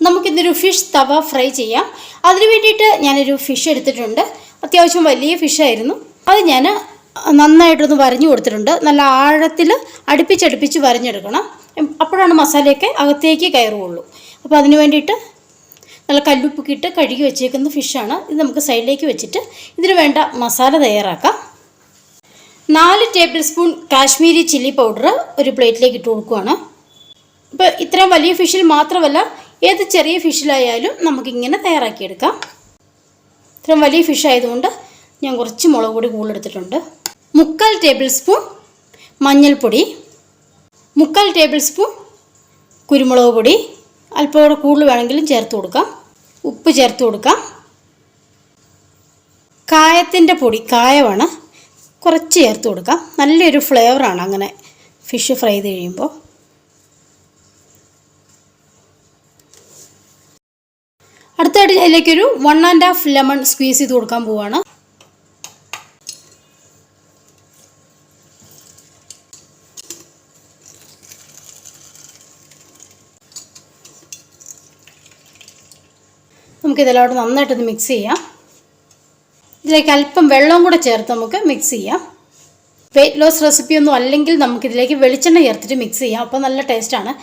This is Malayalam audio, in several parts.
നമുക്കിന്നൊരു ഫിഷ് തവ ഫ്രൈ ചെയ്യാം. അതിന് വേണ്ടിയിട്ട് ഞാനൊരു ഫിഷ് എടുത്തിട്ടുണ്ട്. അത്യാവശ്യം വലിയ ഫിഷായിരുന്നു. അത് ഞാൻ നന്നായിട്ടൊന്ന് വരഞ്ഞു കൊടുത്തിട്ടുണ്ട്. നല്ല ആഴത്തിൽ അടുപ്പിച്ചടുപ്പിച്ച് വരഞ്ഞെടുക്കണം. അപ്പോഴാണ് മസാലയൊക്കെ അകത്തേക്ക് കയറുകയുള്ളൂ. അപ്പോൾ അതിന് വേണ്ടിയിട്ട് നല്ല കല്ലുപ്പൊക്കെ ഇട്ട് കഴുകി വെച്ചേക്കുന്ന ഫിഷാണ്. ഇത് നമുക്ക് സൈഡിലേക്ക് വെച്ചിട്ട് ഇതിന് വേണ്ട മസാല തയ്യാറാക്കാം. 4 table spoon Kashmiri chilli powder ഒരു പ്ലേറ്റിലേക്ക് ഇട്ട് കൊടുക്കുകയാണ്. ഇപ്പോൾ ഇത്രയും വലിയ ഫിഷിൽ മാത്രമല്ല, ഏത് ചെറിയ ഫിഷിലായാലും നമുക്കിങ്ങനെ തയ്യാറാക്കിയെടുക്കാം. ഇത്രയും വലിയ ഫിഷ് ആയതുകൊണ്ട് ഞാൻ കുറച്ച് മുളക് പൊടി കൂടുതലെടുത്തിട്ടുണ്ട്. 3/4 ടേബിൾ സ്പൂൺ മഞ്ഞൾപ്പൊടി, 3/4 ടേബിൾ സ്പൂൺ കുരുമുളക് പൊടി, അല്പം കൂടെ കൂടുതൽ വേണമെങ്കിലും ചേർത്ത് കൊടുക്കാം. ഉപ്പ് ചേർത്ത് കൊടുക്കാം. കായത്തിൻ്റെ പൊടി, കായമാണ്, കുറച്ച് ചേർത്ത് കൊടുക്കാം. നല്ലൊരു ഫ്ലേവറാണ് അങ്ങനെ ഫിഷ് ഫ്രൈ ചെയ്ത് കഴിയുമ്പോൾ. അടുത്തായിട്ട് അതിലേക്കൊരു 1½ ലെമൺ സ്ക്വീസ് ചെയ്ത് കൊടുക്കാൻ പോവുകയാണ്. നമുക്കിതെല്ലാം നന്നായിട്ടൊന്ന് മിക്സ് ചെയ്യാം. ഇതിലേക്ക് അല്പം വെള്ളം കൂടെ ചേർത്ത് നമുക്ക് മിക്സ് ചെയ്യാം. വെയിറ്റ് ലോസ് റെസിപ്പിയൊന്നും അല്ലെങ്കിൽ നമുക്കിതിലേക്ക് വെളിച്ചെണ്ണ ചേർത്തിട്ട് മിക്സ് ചെയ്യാം. അപ്പോൾ നല്ല ടേസ്റ്റാണ്.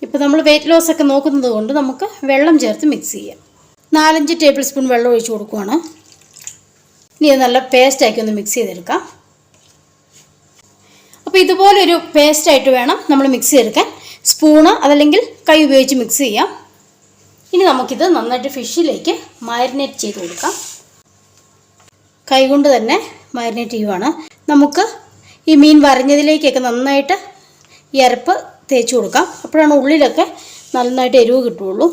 ഇപ്പോൾ നമ്മൾ വെയിറ്റ് ലോസ് ഒക്കെ നോക്കുന്നത് കൊണ്ട് നമുക്ക് വെള്ളം ചേർത്ത് മിക്സ് ചെയ്യാം. 4-5 ടേബിൾ സ്പൂൺ വെള്ളം ഒഴിച്ച് കൊടുക്കുകയാണ്. ഇനി ഇത് നല്ല പേസ്റ്റാക്കി ഒന്ന് മിക്സ് ചെയ്തെടുക്കാം. അപ്പോൾ ഇതുപോലൊരു പേസ്റ്റായിട്ട് വേണം നമ്മൾ മിക്സ് ചെയ്തെടുക്കാൻ. സ്പൂണ് അതല്ലെങ്കിൽ കൈ ഉപയോഗിച്ച് മിക്സ് ചെയ്യാം. ഇനി നമുക്കിത് നന്നായിട്ട് ഫിഷിലേക്ക് മാരിനേറ്റ് ചെയ്ത് കൊടുക്കാം. കൈകൊണ്ട് തന്നെ മാരിനേറ്റ് ചെയ്യുവാണ്. നമുക്ക് ഈ മീൻ വരഞ്ഞതിലേക്കൊക്കെ നന്നായിട്ട് ഈ അരപ്പ് തേച്ച് കൊടുക്കാം. അപ്പോഴാണ് ഉള്ളിലൊക്കെ നന്നായിട്ട് എരിവ് കിട്ടുകയുള്ളൂ.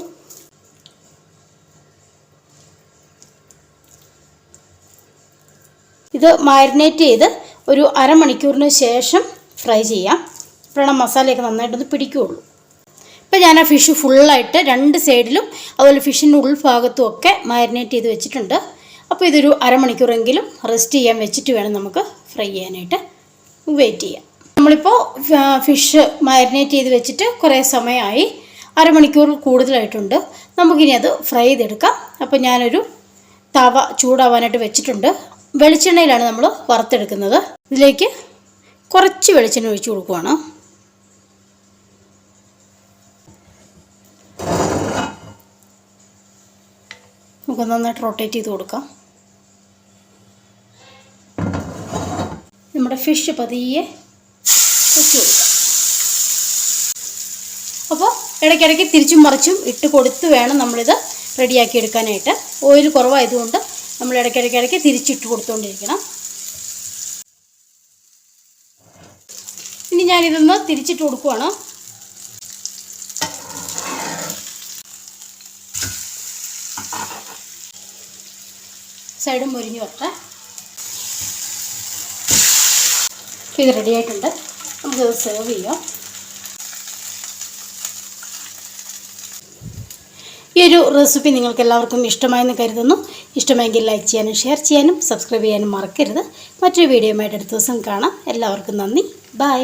ഇത് മാരിനേറ്റ് ചെയ്ത് ഒരു അരമണിക്കൂറിന് ശേഷം ഫ്രൈ ചെയ്യാം. അപ്പോഴാണ് മസാലയൊക്കെ നന്നായിട്ടൊന്ന് പിടിക്കുകയുള്ളൂ. ഇപ്പോൾ ഞാൻ ആ ഫിഷ് ഫുള്ളായിട്ട് 2 സൈഡിലും അതുപോലെ ഫിഷിൻ്റെ ഉൾഭാഗത്തും ഒക്കെ മാരിനേറ്റ് ചെയ്ത് വെച്ചിട്ടുണ്ട്. അപ്പോൾ ഇതൊരു അരമണിക്കൂറെങ്കിലും റെസ്റ്റ് ചെയ്യാൻ വെച്ചിട്ട് വേണം നമുക്ക് ഫ്രൈ ചെയ്യാനായിട്ട്. വെയിറ്റ് ചെയ്യാം. നമ്മളിപ്പോൾ ഫിഷ് മാരിനേറ്റ് ചെയ്ത് വെച്ചിട്ട് കുറേ സമയമായി, അരമണിക്കൂർ കൂടുതലായിട്ടുണ്ട്. നമുക്കിനി അത് ഫ്രൈ ചെയ്തെടുക്കാം. അപ്പോൾ ഞാനൊരു തവ ചൂടാവാനായിട്ട് വെച്ചിട്ടുണ്ട്. വെളിച്ചെണ്ണയിലാണ് നമ്മൾ വറുത്തെടുക്കുന്നത്. ഇതിലേക്ക് കുറച്ച് വെളിച്ചെണ്ണ ഒഴിച്ച് കൊടുക്കുകയാണ്. നമുക്ക് നന്നായിട്ട് റൊട്ടേറ്റ് ചെയ്ത് കൊടുക്കാം. നമ്മുടെ ഫിഷ് പതിയെ വെച്ച് കൊടുക്കാം. അപ്പോൾ ഇടയ്ക്കിടയ്ക്ക് തിരിച്ചും മറിച്ചും ഇട്ട് കൊടുത്ത് വേണം നമ്മളിത് റെഡിയാക്കി എടുക്കാനായിട്ട്. ഓയിൽ കുറവായതുകൊണ്ട് നമ്മൾ ഇടയ്ക്കിടയ്ക്ക് തിരിച്ചിട്ട് കൊടുത്തുകൊണ്ടിരിക്കണം. ഇനി ഞാനിതൊന്ന് തിരിച്ചിട്ട് കൊടുക്കുവാണ്. സൈഡും മുരിഞ്ഞ് വരട്ടെ. ഇത് റെഡി ആയിട്ടുണ്ട്. നമുക്കത് സെർവ് ചെയ്യാം. ഈ ഒരു റെസിപ്പി നിങ്ങൾക്ക് എല്ലാവർക്കും ഇഷ്ടമായെന്ന് കരുതുന്നു. ഇഷ്ടമായെങ്കിൽ ലൈക്ക് ചെയ്യാനും ഷെയർ ചെയ്യാനും സബ്സ്ക്രൈബ് ചെയ്യാനും മറക്കരുത്. മറ്റൊരു വീഡിയോയുമായിട്ട് അടുത്ത ദിവസം കാണാം. എല്ലാവർക്കും നന്ദി. ബൈ.